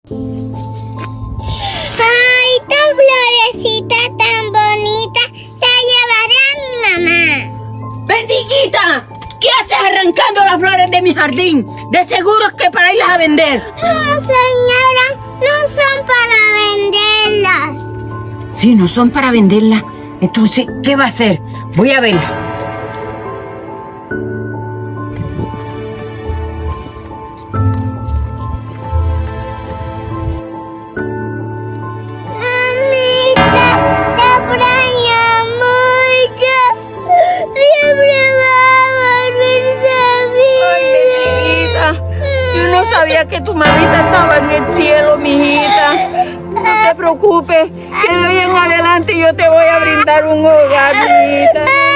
Ay, tan florecita tan bonita se llevará a mi mamá. ¡Bendiquita! ¿Qué haces arrancando las flores de mi jardín? De seguro es que para irlas a vender. No, señora, no son para venderlas. Sí, no son para venderlas. Entonces, ¿qué va a hacer? Voy a verla. Mamita, te extraño mucho. Siempre va a volver Ay, David. Bendiquita, yo no sabía que tu mamita estaba en el cielo, mijita. No te preocupes, que de hoy en adelante yo te voy a brindar un hogar, mijita.